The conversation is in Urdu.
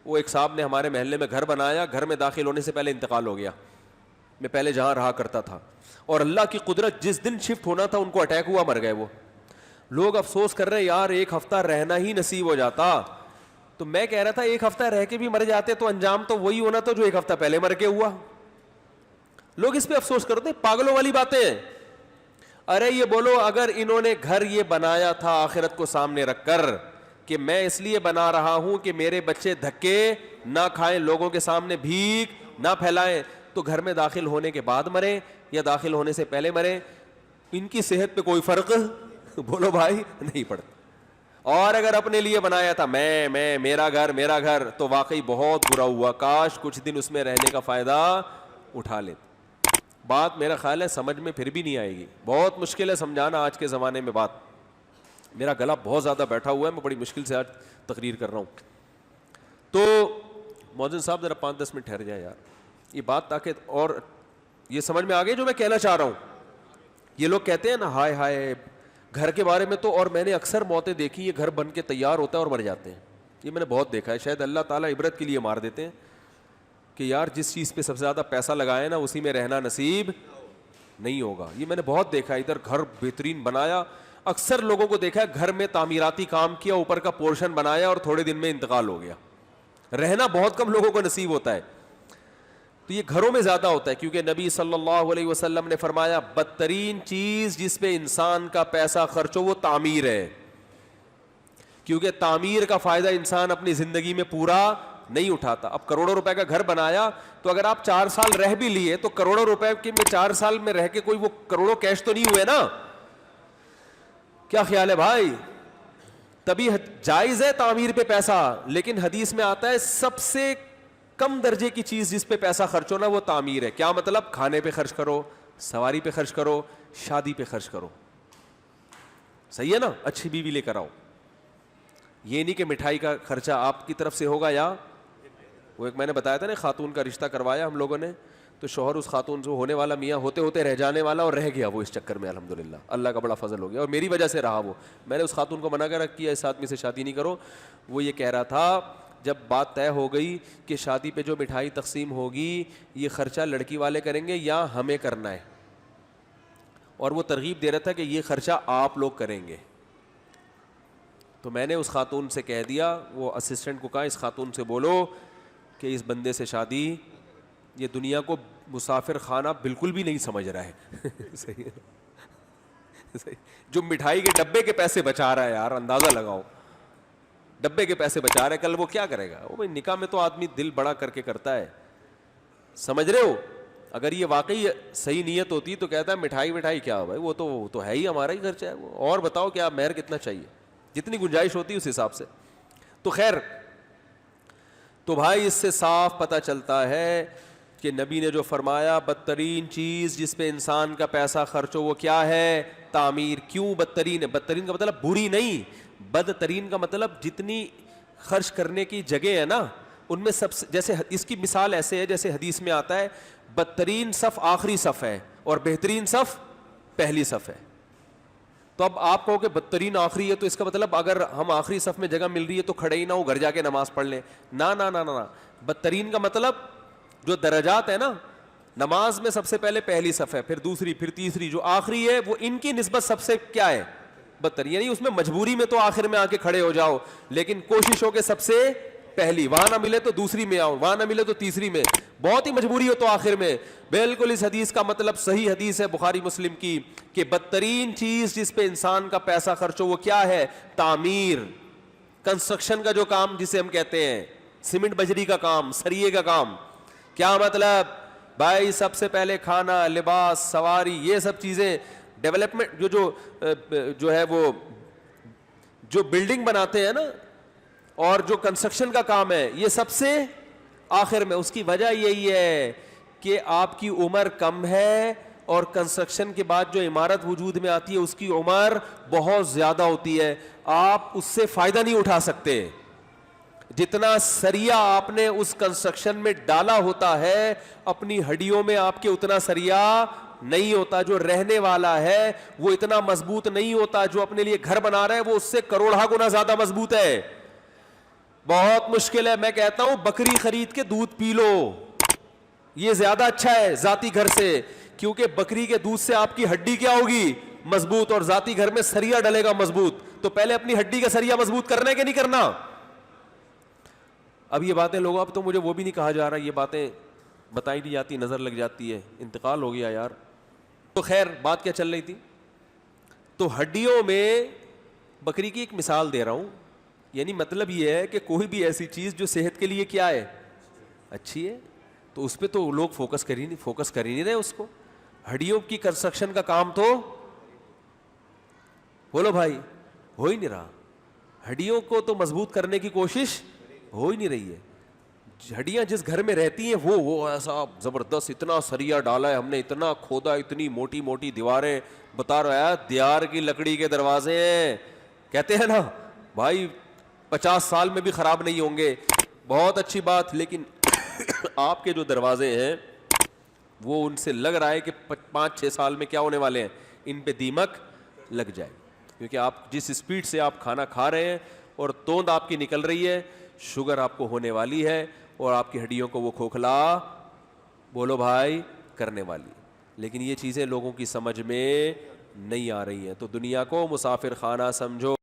وہ ایک صاحب نے ہمارے محلے میں گھر بنایا, گھر میں داخل ہونے سے پہلے انتقال ہو گیا. میں پہلے جہاں رہا کرتا تھا, اور اللہ کی قدرت, جس دن شفٹ ہونا تھا ان کو اٹیک ہوا, مر گئے وہ. لوگ افسوس کر رہے ہیں یار ایک ہفتہ رہنا ہی نصیب ہو جاتا. تو میں کہہ رہا تھا ایک ہفتہ رہ کے بھی مر جاتے تو انجام تو وہی ہونا تھا جو ایک ہفتہ پہلے مر کے ہوا. لوگ اس پہ افسوس کرتے ہیں, پاگلوں والی باتیں ہیں. ارے یہ بولو اگر انہوں نے گھر یہ بنایا تھا آخرت کو سامنے رکھ کر کہ میں اس لیے بنا رہا ہوں کہ میرے بچے دھکے نہ کھائیں, لوگوں کے سامنے بھیک نہ پھیلائیں, تو گھر میں داخل ہونے کے بعد مریں یا داخل ہونے سے پہلے مریں, ان کی صحت پہ کوئی فرق بولو بھائی نہیں پڑتا. اور اگر اپنے لیے بنایا تھا میں میرا گھر, تو واقعی بہت برا ہوا, کاش کچھ دن اس میں رہنے کا فائدہ اٹھا لیتے. بات میرا خیال ہے سمجھ میں پھر بھی نہیں آئے گی, بہت مشکل ہے سمجھانا آج کے زمانے میں بات. میرا گلا بہت زیادہ بیٹھا ہوا ہے, میں بڑی مشکل سے آج تقریر کر رہا ہوں. تو مؤذن صاحب ذرا 5-10 منٹ ٹھہر جائیں یار, یہ بات تاکہ اور یہ سمجھ میں آ گئی جو میں کہنا چاہ رہا ہوں. یہ لوگ کہتے ہیں نا ہائے ہائے گھر کے بارے میں, تو اور میں نے اکثر موتیں دیکھی, یہ گھر بن کے تیار ہوتا ہے اور مر جاتے ہیں. یہ میں نے بہت دیکھا ہے, شاید اللہ تعالیٰ عبرت کے لیے مار دیتے ہیں کہ یار جس چیز پہ سب سے زیادہ پیسہ لگائے نا اسی میں رہنا نصیب نہیں ہوگا. یہ میں نے بہت دیکھا ہے, ادھر گھر بہترین بنایا, اکثر لوگوں کو دیکھا ہے گھر میں تعمیراتی کام کیا, اوپر کا پورشن بنایا اور تھوڑے دن میں انتقال ہو گیا. رہنا بہت کم لوگوں کو نصیب ہوتا ہے. تو یہ گھروں میں زیادہ ہوتا ہے, کیونکہ نبی صلی اللہ علیہ وسلم نے فرمایا بدترین چیز جس پہ انسان کا پیسہ خرچ ہو وہ تعمیر ہے, کیونکہ تعمیر کا فائدہ انسان اپنی زندگی میں پورا نہیں اٹھاتا. اب کروڑوں روپے کا گھر بنایا تو اگر آپ 4 سال رہ بھی لیے تو کروڑوں روپے کے میں 4 سال میں رہ کے کوئی وہ کروڑوں کیش تو نہیں ہوئے نا. کیا خیال ہے بھائی؟ تبھی جائز ہے تعمیر پہ پیسہ, لیکن حدیث میں آتا ہے سب سے کم درجے کی چیز جس پہ پیسہ خرچ ہونا وہ تعمیر ہے. کیا مطلب؟ کھانے پہ خرچ کرو, سواری پہ خرچ کرو, شادی پہ خرچ کرو. صحیح ہے نا, اچھی بیوی لے کر آؤ. یہ نہیں کہ مٹھائی کا خرچہ آپ کی طرف سے ہوگا, یا وہ ایک میں نے بتایا تھا نا خاتون کا رشتہ کروایا ہم لوگوں نے, تو شوہر اس خاتون سے ہونے والا میاں ہوتے ہوتے رہ جانے والا, اور رہ گیا وہ اس چکر میں. الحمدللہ اللہ کا بڑا فضل ہو گیا, اور میری وجہ سے رہا وہ. میں نے اس خاتون کو منع کر کیا اس آدمی سے شادی نہیں کرو. وہ یہ کہہ رہا تھا جب بات طے ہو گئی کہ شادی پہ جو مٹھائی تقسیم ہوگی یہ خرچہ لڑکی والے کریں گے یا ہمیں کرنا ہے, اور وہ ترغیب دے رہا تھا کہ یہ خرچہ آپ لوگ کریں گے. تو میں نے اس خاتون سے کہہ دیا, وہ اسسٹنٹ کو کہا اس خاتون سے بولو کہ اس بندے سے شادی, یہ دنیا کو مسافر خانہ بالکل بھی نہیں سمجھ رہا ہے. صحیح ہے, جو مٹھائی کے ڈبے کے پیسے بچا رہا ہے یار, اندازہ لگاؤ, ڈبے کے پیسے بچا رہا ہے, کل وہ کیا کرے گا؟ وہ نکاح میں تو آدمی دل بڑا کر کے کرتا ہے, سمجھ رہے ہو. اگر یہ واقعی صحیح نیت ہوتی تو کہتا ہے مٹھائی کیا بھائی, وہ تو ہے ہی ہمارا ہی خرچہ ہے وہ, اور بتاؤ کیا مہر کتنا چاہیے, جتنی گنجائش ہوتی ہے اس حساب سے. تو خیر, تو بھائی اس سے صاف پتہ چلتا ہے کہ نبی نے جو فرمایا بدترین چیز جس پہ انسان کا پیسہ خرچ ہو وہ کیا ہے؟ تعمیر. کیوں بدترین ہے؟ بدترین کا مطلب بری نہیں, بدترین کا مطلب جتنی خرچ کرنے کی جگہ ہے نا ان میں سب سے, جیسے اس کی مثال ایسے ہے جیسے حدیث میں آتا ہے بدترین صف آخری صف ہے اور بہترین صف پہلی صف ہے. تو اب آپ کہو کہ بدترین آخری ہے تو اس کا مطلب اگر ہم آخری صف میں جگہ مل رہی ہے تو کھڑے ہی نہ ہو, گھر جا کے نماز پڑھ لیں. نہ, بدترین کا مطلب جو درجات ہے نا, نماز میں سب سے پہلے پہلی صف ہے, پھر دوسری, پھر تیسری, جو آخری ہے وہ ان کی نسبت سب سے کیا ہے؟ بدتر. یعنی اس میں مجبوری میں تو آخر میں آ کے کھڑے ہو جاؤ, لیکن کوشش ہو کہ سب سے پہلی, وہاں نہ ملے تو دوسری میں آؤ, وہاں نہ ملے تو تیسری میں, بہت ہی مجبوری ہو تو آخر میں. بالکل اس حدیث کا مطلب صحیح حدیث ہے بخاری مسلم کی کہ بدترین چیز جس پہ انسان کا پیسہ خرچ ہو وہ کیا ہے؟ تعمیر, کنسٹرکشن کا جو کام جسے ہم کہتے ہیں, سیمنٹ بجری کا کام, سریے کا کام. کیا مطلب بھائی؟ سب سے پہلے کھانا, لباس, سواری, یہ سب چیزیں, ڈیولپمنٹ جو ہے وہ جو بلڈنگ بناتے ہیں نا اور جو کنسٹرکشن کا کام ہے یہ سب سے آخر میں. اس کی وجہ یہی ہے کہ آپ کی عمر کم ہے اور کنسٹرکشن کے بعد جو عمارت وجود میں آتی ہے اس کی عمر بہت زیادہ ہوتی ہے, آپ اس سے فائدہ نہیں اٹھا سکتے. جتنا سریا آپ نے اس کنسٹرکشن میں ڈالا ہوتا ہے اپنی ہڈیوں میں آپ کے اتنا سریا نہیں ہوتا. جو رہنے والا ہے وہ اتنا مضبوط نہیں ہوتا, جو اپنے لیے گھر بنا رہا ہے وہ اس سے کروڑہ گنا زیادہ مضبوط ہے. بہت مشکل ہے. میں کہتا ہوں بکری خرید کے دودھ پی لو, یہ زیادہ اچھا ہے ذاتی گھر سے, کیونکہ بکری کے دودھ سے آپ کی ہڈی کیا ہوگی, مضبوط, اور ذاتی گھر میں سریا ڈلے گا مضبوط. تو پہلے اپنی ہڈی کا سریا مضبوط کرنا ہے کہ نہیں کرنا؟ اب یہ باتیں لوگوں, اب تو مجھے وہ بھی نہیں کہا جا رہا, یہ باتیں بتائی نہیں جاتی, نظر لگ جاتی ہے, انتقال ہو گیا یار. تو خیر بات کیا چل رہی تھی؟ تو ہڈیوں میں بکری کی ایک مثال دے رہا ہوں, یعنی مطلب یہ ہے کہ کوئی بھی ایسی چیز جو صحت کے لیے کیا ہے, اچھی ہے, تو اس پہ تو لوگ فوکس کر ہی نہیں رہے اس کو. ہڈیوں کی کنسٹرکشن کا کام تو بولو بھائی ہو ہی نہیں رہا, ہڈیوں کو تو مضبوط کرنے کی کوشش ہو ہی نہیں رہی ہے. ہڈیاں جس گھر میں رہتی ہیں وہ ایسا زبردست, اتنا سریا ڈالا ہے ہم نے, اتنا کھودا, اتنی موٹی موٹی دیواریں, بتا رہا ہے دیار کی لکڑی کے دروازے ہیں, کہتے ہیں نا بھائی 50 سال میں بھی خراب نہیں ہوں گے, بہت اچھی بات. لیکن آپ کے جو دروازے ہیں وہ ان سے لگ رہا ہے کہ 5-6 سال میں کیا ہونے والے ہیں, ان پہ دیمک لگ جائے, کیونکہ آپ جس اسپیڈ سے آپ کھانا کھا رہے ہیں اور توند آپ کی نکل رہی ہے, شوگر آپ کو ہونے والی ہے, اور آپ کی ہڈیوں کو وہ کھوکھلا بولو بھائی کرنے والی. لیکن یہ چیزیں لوگوں کی سمجھ میں نہیں آ رہی ہیں. تو دنیا کو مسافر خانہ سمجھو.